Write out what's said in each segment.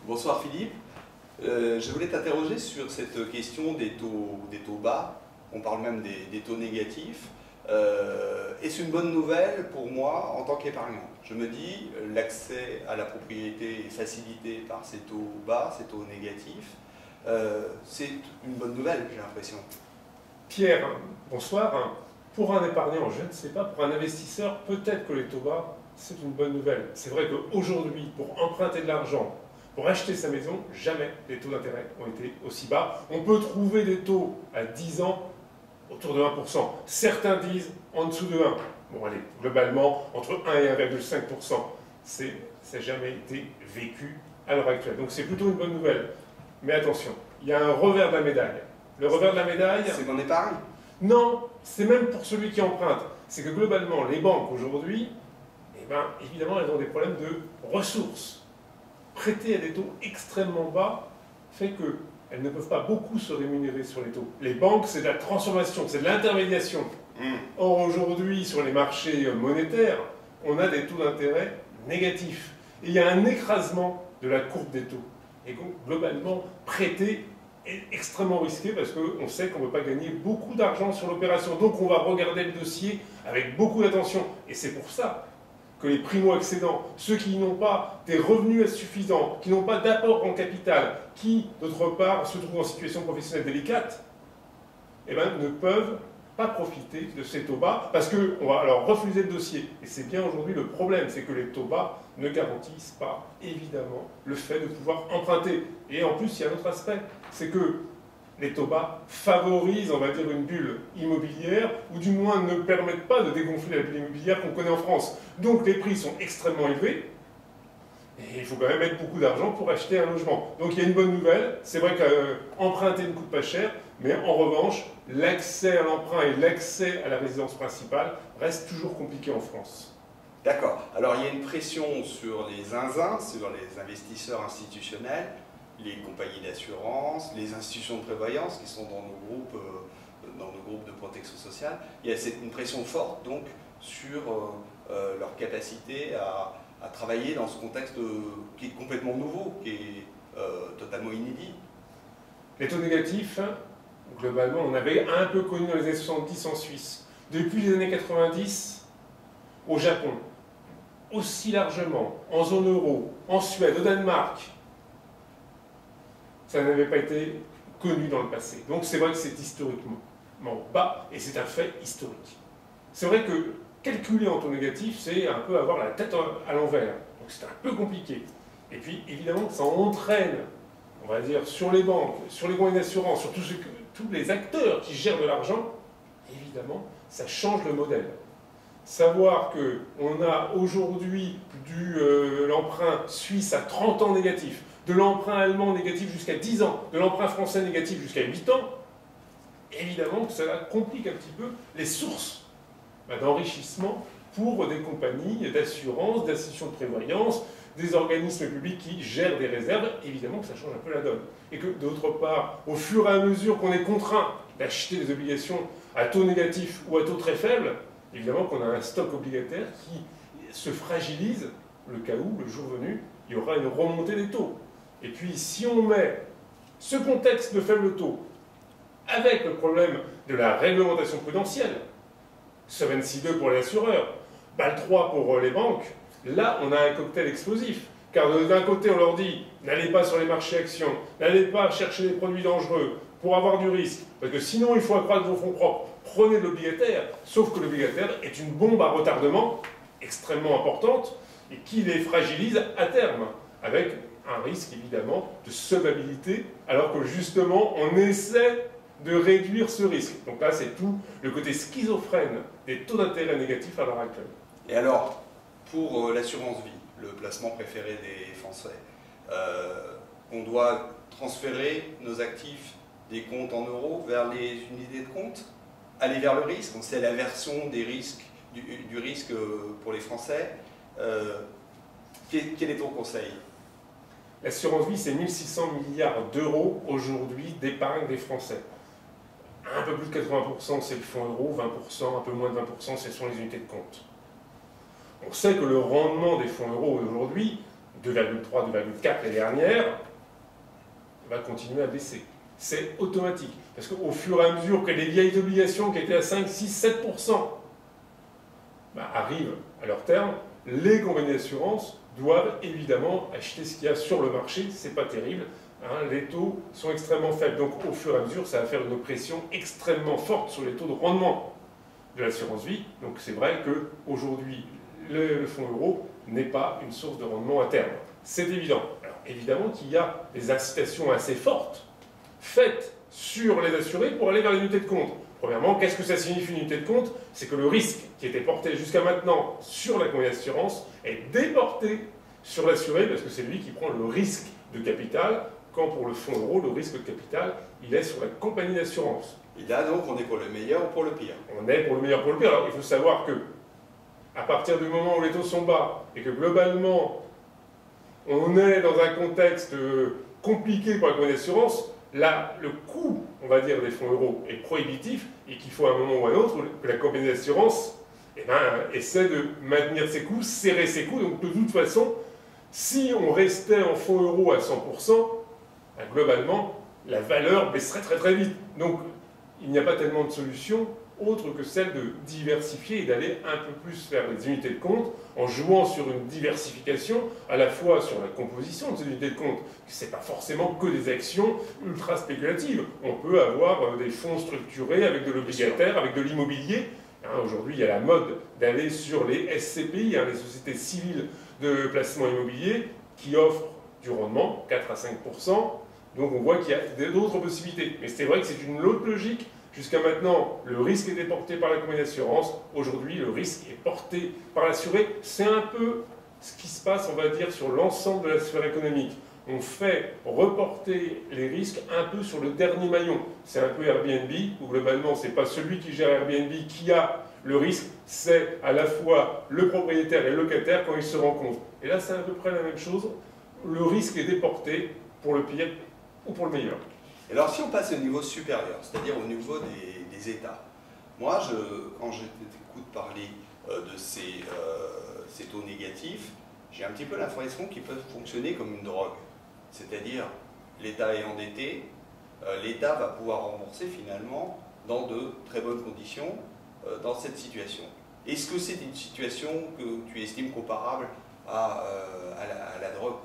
Bonsoir Philippe. Je voulais t'interroger sur cette question des taux bas. On parle même des taux négatifs. Est-ce une bonne nouvelle pour moi en tant qu'épargnant? Je me dis, l'accès à la propriété est facilité par ces taux bas, ces taux négatifs. C'est une bonne nouvelle, j'ai l'impression. Pierre, bonsoir. Pour un épargnant, je ne sais pas, pour un investisseur, peut-être que les taux bas, c'est une bonne nouvelle. C'est vrai qu'aujourd'hui, pour emprunter de l'argent, pour acheter sa maison, jamais les taux d'intérêt ont été aussi bas. On peut trouver des taux à 10 ans autour de 1%. Certains disent en dessous de 1. Bon, allez, globalement, entre 1 et 1,5%. Ça n'a jamais été vécu à l'heure actuelle. Donc c'est plutôt une bonne nouvelle. Mais attention, il y a un revers de la médaille. Le revers de la médaille... C'est mon épargne? Non, c'est même pour celui qui emprunte. C'est que globalement, les banques aujourd'hui, évidemment, elles ont des problèmes de ressources. Prêter à des taux extrêmement bas fait qu'elles ne peuvent pas beaucoup se rémunérer sur les taux. Les banques, c'est de la transformation, c'est de l'intermédiation. Or, aujourd'hui, sur les marchés monétaires, on a des taux d'intérêt négatifs. Et il y a un écrasement de la courbe des taux. Et donc, globalement, prêter est extrêmement risqué parce qu'on sait qu'on ne peut pas gagner beaucoup d'argent sur l'opération. Donc, on va regarder le dossier avec beaucoup d'attention. Et c'est pour ça que les primo-accédants, ceux qui n'ont pas des revenus suffisants, qui n'ont pas d'apport en capital, qui, d'autre part, se trouvent en situation professionnelle délicate, ne peuvent pas profiter de ces taux bas, parce qu'on va alors refuser le dossier. Et c'est bien aujourd'hui le problème, c'est que les taux bas ne garantissent pas, évidemment, le fait de pouvoir emprunter. Et en plus, il y a un autre aspect, c'est que les taux bas favorisent, on va dire, une bulle immobilière, ou du moins ne permettent pas de dégonfler la bulle immobilière qu'on connaît en France. Donc les prix sont extrêmement élevés, et il faut quand même mettre beaucoup d'argent pour acheter un logement. Donc il y a une bonne nouvelle, c'est vrai qu'emprunter ne coûte pas cher, mais en revanche, l'accès à l'emprunt et l'accès à la résidence principale reste toujours compliqué en France. D'accord. Alors il y a une pression sur les zinzins, sur les investisseurs institutionnels, les compagnies d'assurance, les institutions de prévoyance qui sont dans nos groupes de protection sociale. Il y a une pression forte donc sur leur capacité à travailler dans ce contexte qui est complètement nouveau, qui est totalement inédit. Les taux négatifs, globalement, on avait un peu connu dans les années 70 en Suisse. Depuis les années 90, au Japon, aussi largement, en zone euro, en Suède, au Danemark, ça n'avait pas été connu dans le passé. Donc c'est vrai que c'est historiquement bas, et c'est un fait historique. C'est vrai que calculer en taux négatif, c'est un peu avoir la tête à l'envers. Donc c'est un peu compliqué. Et puis évidemment, ça entraîne, on va dire, sur les banques, sur les compagnies d'assurance, sur tous les acteurs qui gèrent de l'argent, évidemment, ça change le modèle. Savoir qu'on a aujourd'hui l'emprunt suisse à 30 ans négatif, de l'emprunt allemand négatif jusqu'à 10 ans, de l'emprunt français négatif jusqu'à 8 ans, évidemment que cela complique un petit peu les sources d'enrichissement pour des compagnies d'assurance, d'institutions de prévoyance, des organismes publics qui gèrent des réserves. Évidemment que ça change un peu la donne. Et que d'autre part, au fur et à mesure qu'on est contraint d'acheter des obligations à taux négatif ou à taux très faible, évidemment qu'on a un stock obligataire qui se fragilise le cas où, le jour venu, il y aura une remontée des taux. Et puis, si on met ce contexte de faible taux avec le problème de la réglementation prudentielle, Solvency II pour les assureurs, Bâle III pour les banques, là, on a un cocktail explosif. Car d'un côté, on leur dit, n'allez pas sur les marchés actions, n'allez pas chercher des produits dangereux pour avoir du risque, parce que sinon, il faut accroître vos fonds propres. Prenez de l'obligataire, sauf que l'obligataire est une bombe à retardement extrêmement importante et qui les fragilise à terme, avec un risque évidemment de solvabilité, alors que justement on essaie de réduire ce risque. Donc là c'est tout le côté schizophrène des taux d'intérêt négatifs à l'heure actuelle. Et alors, pour l'assurance vie, le placement préféré des Français, on doit transférer nos actifs des comptes en euros vers les unités de compte, aller vers le risque, on sait l'aversion des risques, du risque pour les Français. Quel est ton conseil? L'assurance vie, c'est 1600 milliards d'euros aujourd'hui d'épargne des Français. Un peu plus de 80%, c'est le fonds euro, 20%, un peu moins de 20%, ce sont les unités de compte. On sait que le rendement des fonds euros aujourd'hui 2,3, 2,4 l'année dernière, va continuer à baisser. C'est automatique. Parce qu'au fur et à mesure que les vieilles obligations qui étaient à 5, 6, 7% arrivent à leur terme, les compagnies d'assurance doivent évidemment acheter ce qu'il y a sur le marché. C'est pas terrible. Hein, les taux sont extrêmement faibles. Donc au fur et à mesure, ça va faire une pression extrêmement forte sur les taux de rendement de l'assurance vie. Donc c'est vrai qu'aujourd'hui, le fonds euro n'est pas une source de rendement à terme. C'est évident. Alors évidemment qu'il y a des incitations assez fortes faites sur les assurés pour aller vers l'unité de compte. Premièrement, qu'est-ce que ça signifie une unité de compte? C'est que le risque qui était porté jusqu'à maintenant sur la compagnie d'assurance est déporté sur l'assuré parce que c'est lui qui prend le risque de capital, quand pour le fonds euro, le risque de capital, il est sur la compagnie d'assurance. Et là, donc, on est pour le meilleur ou pour le pire? On est pour le meilleur, pour le pire. Alors, il faut savoir que, à partir du moment où les taux sont bas et que globalement, on est dans un contexte compliqué pour la compagnie d'assurance, là, le coût, on va dire, des fonds euros est prohibitif et qu'il faut à un moment ou à un autre que la compagnie d'assurance essaie de maintenir ses coûts, serrer ses coûts. Donc, de toute façon, si on restait en fonds euros à 100%, globalement, la valeur baisserait très très vite. Donc, il n'y a pas tellement de solution autre que celle de diversifier et d'aller un peu plus vers les unités de compte en jouant sur une diversification à la fois sur la composition de ces unités de compte. Ce n'est pas forcément que des actions ultra spéculatives. On peut avoir des fonds structurés avec de l'obligataire, avec de l'immobilier. Hein, aujourd'hui, il y a la mode d'aller sur les SCPI, les sociétés civiles de placement immobilier, qui offrent du rendement, 4 à 5%. Donc on voit qu'il y a d'autres possibilités. Mais c'est vrai que c'est une autre logique. Jusqu'à maintenant, le risque était porté par la compagnie d'assurance. Aujourd'hui, le risque est porté par l'assuré. C'est un peu ce qui se passe, on va dire, sur l'ensemble de la sphère économique. On fait reporter les risques un peu sur le dernier maillon. C'est un peu Airbnb, où globalement, ce n'est pas celui qui gère Airbnb qui a le risque, c'est à la fois le propriétaire et le locataire quand ils se rencontrent. Et là, c'est à peu près la même chose. Le risque est déporté pour le pire ou pour le meilleur. Alors si on passe au niveau supérieur, c'est-à-dire au niveau des États, moi, quand je t'écoute parler de ces taux négatifs, j'ai un petit peu l'impression qu'ils peuvent fonctionner comme une drogue. C'est-à-dire, l'État est endetté, l'État va pouvoir rembourser finalement dans de très bonnes conditions dans cette situation. Est-ce que c'est une situation que tu estimes comparable à la drogue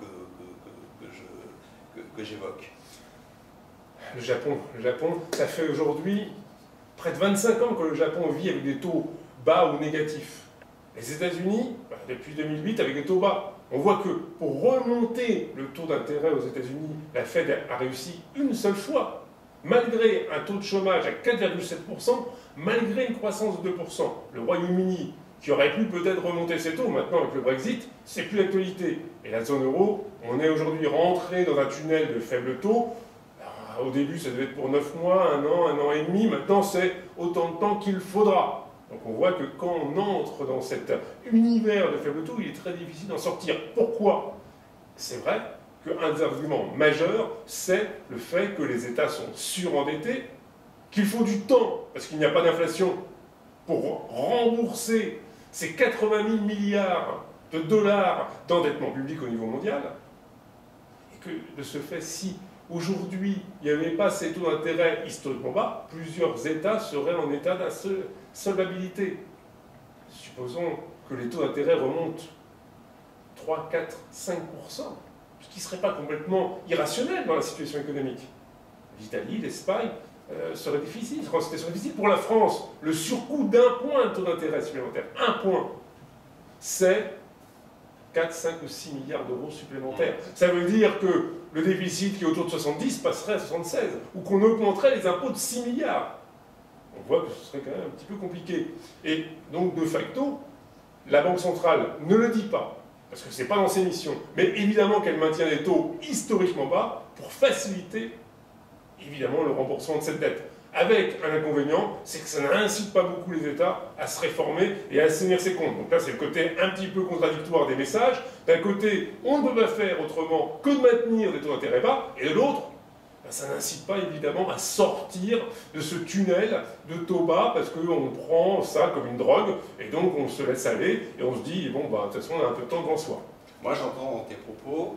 que j'évoque? Le Japon, ça fait aujourd'hui près de 25 ans que le Japon vit avec des taux bas ou négatifs. Les États-Unis, depuis 2008, avec des taux bas. On voit que pour remonter le taux d'intérêt aux États-Unis, la Fed a réussi une seule fois, malgré un taux de chômage à 4,7%, malgré une croissance de 2%. Le Royaume-Uni, qui aurait pu peut-être remonter ses taux, maintenant avec le Brexit, c'est plus l'actualité. Et la zone euro, on est aujourd'hui rentré dans un tunnel de faibles taux. Au début, ça devait être pour 9 mois, un an et demi. Maintenant, c'est autant de temps qu'il faudra. Donc on voit que quand on entre dans cet univers de faible taux, il est très difficile d'en sortir. Pourquoi? C'est vrai qu'un des arguments majeurs, c'est le fait que les États sont surendettés, qu'il faut du temps, parce qu'il n'y a pas d'inflation, pour rembourser ces 80 000 milliards de dollars d'endettement public au niveau mondial. Et que de ce fait, si aujourd'hui, il n'y avait pas ces taux d'intérêt historiquement bas, plusieurs États seraient en état d'insolvabilité. Supposons que les taux d'intérêt remontent 3, 4, 5%, ce qui ne serait pas complètement irrationnel dans la situation économique. L'Italie, l'Espagne serait difficile. C'était difficile pour la France. Le surcoût d'un point de taux d'intérêt supplémentaire, un point, c'est 4, 5 ou 6 milliards d'euros supplémentaires. Ça veut dire que le déficit qui est autour de 70 passerait à 76, ou qu'on augmenterait les impôts de 6 milliards. On voit que ce serait quand même un petit peu compliqué. Et donc, de facto, la Banque centrale ne le dit pas, parce que ce n'est pas dans ses missions, mais évidemment qu'elle maintient des taux historiquement bas pour faciliter, évidemment, le remboursement de cette dette. Avec un inconvénient, c'est que ça n'incite pas beaucoup les États à se réformer et à assainir ses comptes. Donc là, c'est le côté un petit peu contradictoire des messages. D'un côté, on ne peut pas faire autrement que de maintenir des taux d'intérêt bas, et de l'autre, ça n'incite pas évidemment à sortir de ce tunnel de taux bas, parce qu'on prend ça comme une drogue, et donc on se laisse aller, et on se dit, bon, de toute façon, on a un peu de temps devant soi. Moi, j'entends dans tes propos,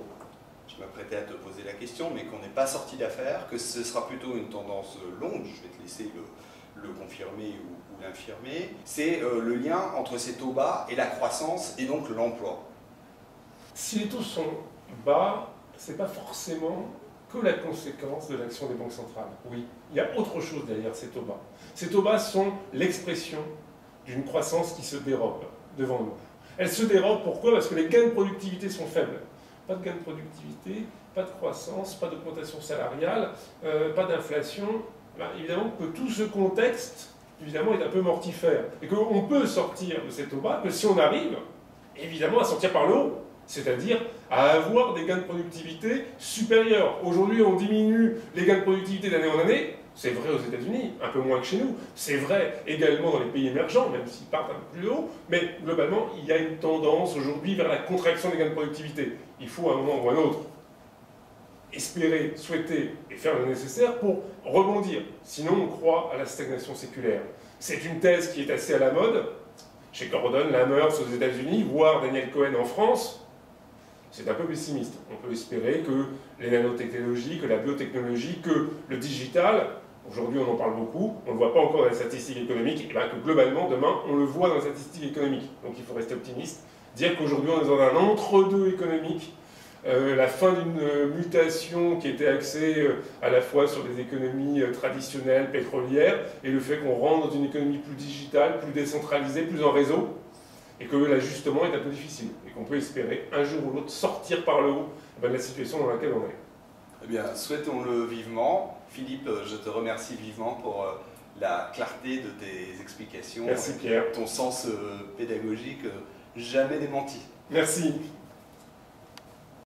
je m'apprêtais à te poser la question, mais qu'on n'est pas sorti d'affaire, que ce sera plutôt une tendance longue, je vais te laisser le confirmer ou l'infirmer, c'est le lien entre ces taux bas et la croissance et donc l'emploi. Si les taux sont bas, ce n'est pas forcément que la conséquence de l'action des banques centrales. Oui, il y a autre chose derrière ces taux bas. Ces taux bas sont l'expression d'une croissance qui se dérobe devant nous. Elle se dérobe, pourquoi? Parce que les gains de productivité sont faibles. Pas de gains de productivité, pas de croissance, pas d'augmentation salariale, pas d'inflation. Ben, évidemment que tout ce contexte évidemment, est un peu mortifère. Et qu'on peut sortir de ces taux bas que si on arrive, évidemment, à sortir par le haut. C'est-à-dire à avoir des gains de productivité supérieurs. Aujourd'hui, on diminue les gains de productivité d'année en année. C'est vrai aux États-Unis, un peu moins que chez nous. C'est vrai également dans les pays émergents, même s'ils partent un peu plus haut. Mais globalement, il y a une tendance aujourd'hui vers la contraction des gains de productivité. Il faut à un moment ou à un autre espérer, souhaiter et faire le nécessaire pour rebondir. Sinon, on croit à la stagnation séculaire. C'est une thèse qui est assez à la mode. Chez Gordon Lammers aux États-Unis, voire Daniel Cohen en France, c'est un peu pessimiste. On peut espérer que les nanotechnologies, que la biotechnologie, que le digital, aujourd'hui on en parle beaucoup, on ne le voit pas encore dans les statistiques économiques, et bien que globalement, demain, on le voit dans les statistiques économiques. Donc il faut rester optimiste, dire qu'aujourd'hui on est dans un entre-deux économique, la fin d'une mutation qui était axée à la fois sur des économies traditionnelles, pétrolières, et le fait qu'on rentre dans une économie plus digitale, plus décentralisée, plus en réseau, et que l'ajustement est un peu difficile, et qu'on peut espérer un jour ou l'autre sortir par le haut de la situation dans laquelle on est. Eh bien, souhaitons-le vivement. Philippe, je te remercie vivement pour la clarté de tes explications. Merci Pierre. Ton sens pédagogique jamais démenti. Merci.